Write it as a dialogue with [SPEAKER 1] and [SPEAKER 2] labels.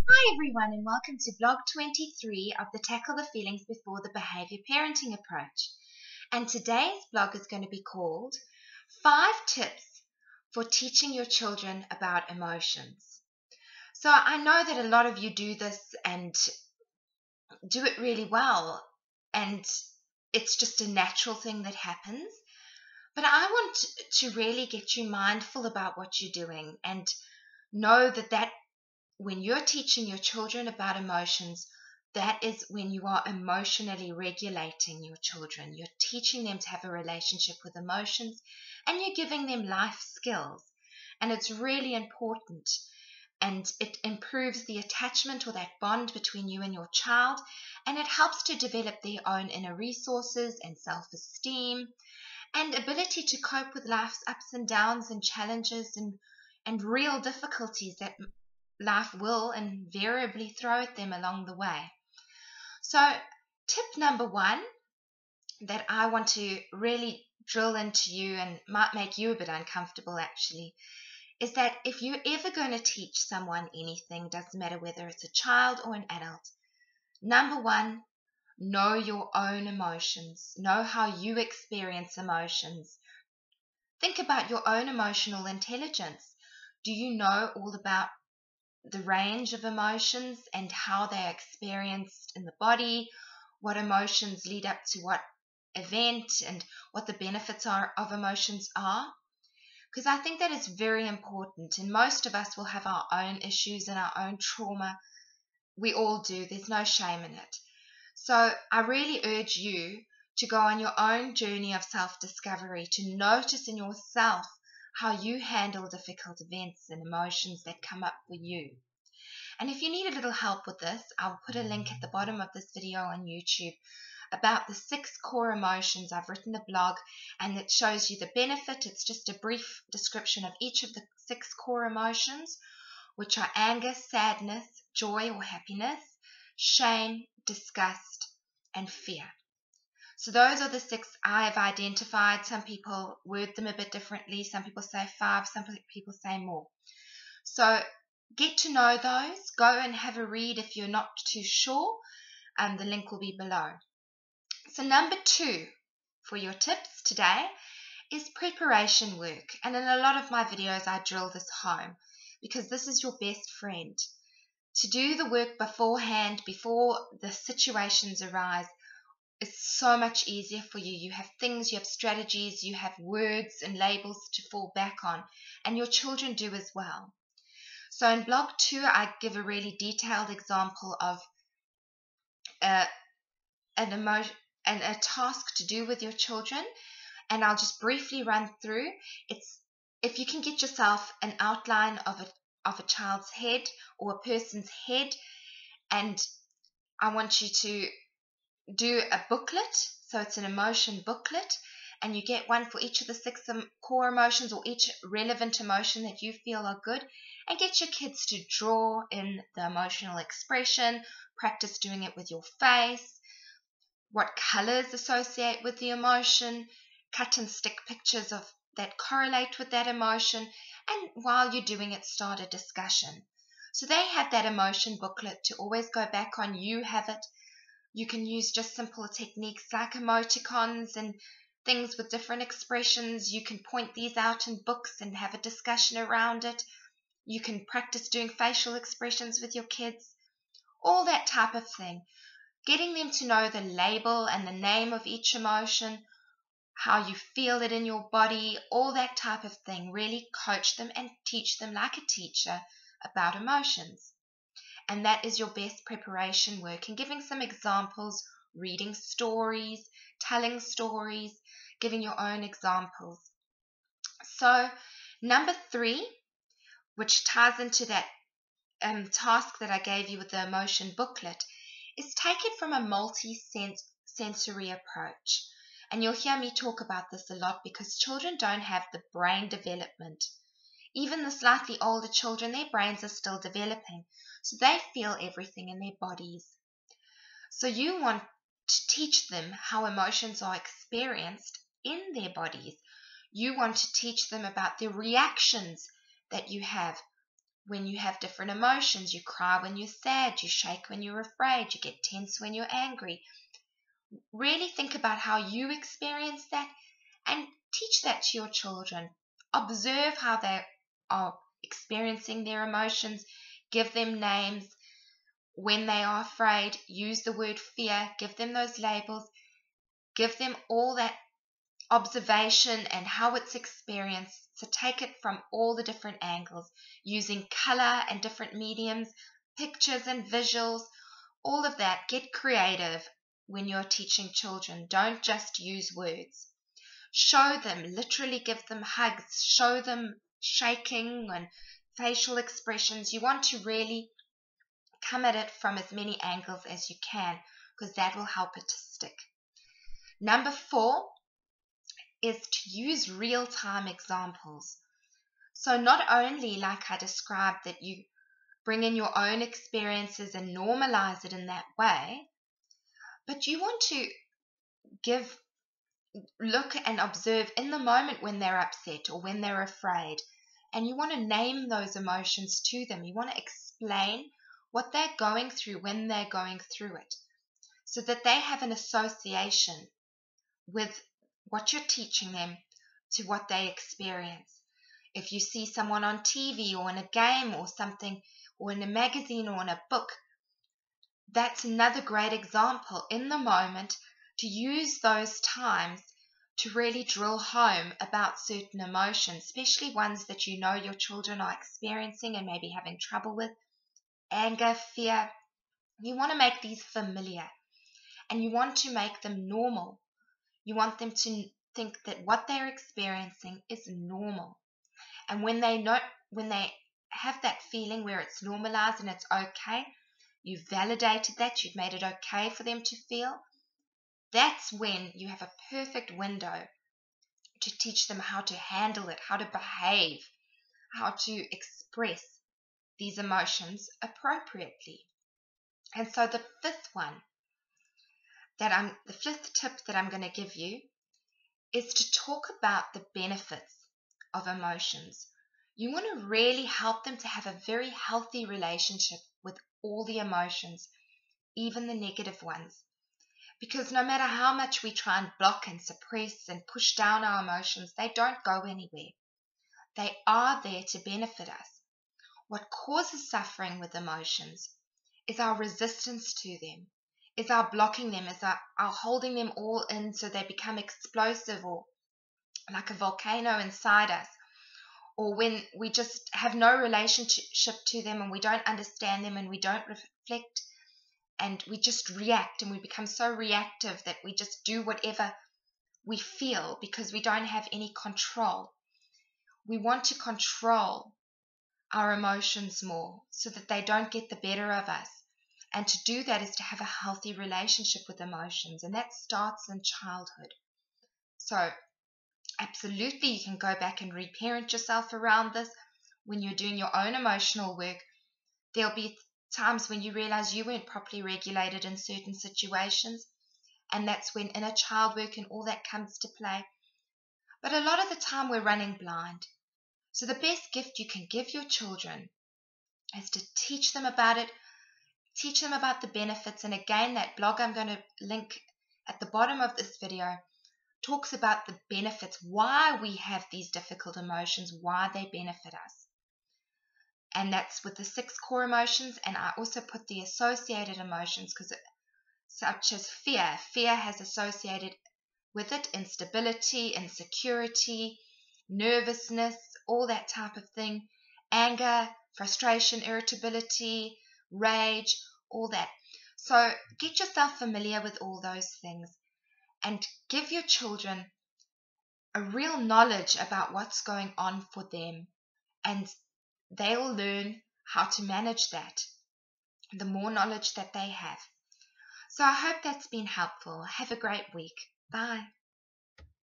[SPEAKER 1] Hi everyone and welcome to blog 23 of the Tackle the Feelings Before the Behaviour Parenting Approach. And today's blog is going to be called 5 Tips for Teaching Your Children About Emotions. So I know that a lot of you do this and do it really well, and it's just a natural thing that happens. But I want to really get you mindful about what you're doing and know that when you're teaching your children about emotions, that is when you are emotionally regulating your children. You're teaching them to have a relationship with emotions and you're giving them life skills. And it's really important, and it improves the attachment or that bond between you and your child, and it helps to develop their own inner resources and self-esteem and ability to cope with life's ups and downs and challenges and real difficulties that life will invariably throw at them along the way. So tip number 1 that I want to really drill into you and might make you a bit uncomfortable actually, is that if you're ever going to teach someone anything, doesn't matter whether it's a child or an adult, number 1, know your own emotions. Know how you experience emotions. Think about your own emotional intelligence. Do you know all about the range of emotions and how they're experienced in the body, what emotions lead up to what event, and what the benefits of emotions are? Because I think that is very important, and most of us will have our own issues and our own trauma. We all do. There's no shame in it. So I really urge you to go on your own journey of self-discovery, to notice in yourself how you handle difficult events and emotions that come up for you. And if you need a little help with this, I'll put a link at the bottom of this video on YouTube about the 6 core emotions. I've written a blog and it shows you the benefit. It's just a brief description of each of the 6 core emotions, which are anger, sadness, joy or happiness, shame, disgust, and fear. So those are the 6 I've identified. Some people word them a bit differently. Some people say 5, some people say more. So get to know those. Go and have a read if you're not too sure. The link will be below. So number 2 for your tips today is preparation work. And in a lot of my videos, I drill this home because this is your best friend. To do the work beforehand, before the situations arise, is so much easier for you. You have things, you have strategies, you have words and labels to fall back on, and your children do as well. So in blog 2, I give a really detailed example of a task to do with your children, and I'll just briefly run through. It's if you can get yourself an outline of a child's head or a person's head, and I want you to do a booklet. So it's an emotion booklet, and you get one for each of the 6 core emotions or each relevant emotion that you feel are good, and get your kids to draw in the emotional expression, practice doing it with your face, what colors associate with the emotion, cut and stick pictures of that correlate with that emotion, and while you're doing it, start a discussion. So they have that emotion booklet to always go back on. You have it. You can use just simple techniques like emoticons and things with different expressions. You can point these out in books and have a discussion around it. You can practice doing facial expressions with your kids, all that type of thing. Getting them to know the label and the name of each emotion, how you feel it in your body, all that type of thing. Really coach them and teach them like a teacher about emotions. And that is your best preparation work. And giving some examples, reading stories, telling stories, giving your own examples. So number 3, which ties into that task that I gave you with the emotion booklet, is take it from a multi-sensory approach. And you'll hear me talk about this a lot because children don't have the brain development. Even the slightly older children, their brains are still developing. So they feel everything in their bodies. So you want to teach them how emotions are experienced in their bodies. You want to teach them about the reactions that you have when you have different emotions. You cry when you're sad, you shake when you're afraid, you get tense when you're angry. Really think about how you experience that and teach that to your children. Observe how they are experiencing their emotions. Give them names. When they are afraid, use the word fear. Give them those labels. Give them all that observation and how it's experienced. So take it from all the different angles, using color and different mediums, pictures and visuals, all of that. Get creative when you're teaching children. Don't just use words. Show them, literally give them hugs, show them shaking and facial expressions. You want to really come at it from as many angles as you can, because that will help it to stick. Number 4 is to use real-time examples. So not only, like I described, that you bring in your own experiences and normalize it in that way, but you want to look and observe in the moment when they're upset or when they're afraid, and you want to name those emotions to them. You want to explain what they're going through when they're going through it, so that they have an association with what you're teaching them to what they experience. If you see someone on TV or in a game or something, or in a magazine or in a book, that's another great example in the moment to use those times to really drill home about certain emotions, especially ones that you know your children are experiencing and maybe having trouble with. Anger, fear. You want to make these familiar, and you want to make them normal. You want them to think that what they're experiencing is normal. And when they have that feeling where it's normalized and it's okay, you've validated that, you've made it okay for them to feel, that's when you have a perfect window to teach them how to handle it, how to behave, how to express these emotions appropriately. And so the fifth tip that I'm going to give you is to talk about the benefits of emotions. You want to really help them to have a very healthy relationship with all the emotions, even the negative ones. Because no matter how much we try and block and suppress and push down our emotions, they don't go anywhere. They are there to benefit us. What causes suffering with emotions is our resistance to them, is our blocking them, is our holding them all in so they become explosive or like a volcano inside us, or when we just have no relationship to them and we don't understand them and we don't reflect and we just react, and we become so reactive that we just do whatever we feel because we don't have any control. We want to control our emotions more so that they don't get the better of us. And to do that is to have a healthy relationship with emotions, and that starts in childhood. So absolutely, you can go back and reparent yourself around this. When you're doing your own emotional work, there'll be times when you realize you weren't properly regulated in certain situations, and that's when inner child work and all that comes to play. But a lot of the time we're running blind. So the best gift you can give your children is to teach them about it, teach them about the benefits. And again, that blog I'm going to link at the bottom of this video talks about the benefits, why we have these difficult emotions, why they benefit us. And that's with the 6 core emotions, and I also put the associated emotions, because such as fear. Fear has associated with it instability, insecurity, nervousness, all that type of thing. Anger, frustration, irritability, rage, all that. So get yourself familiar with all those things and give your children a real knowledge about what's going on for them, and they'll learn how to manage that the more knowledge that they have. So I hope that's been helpful. Have a great week. Bye.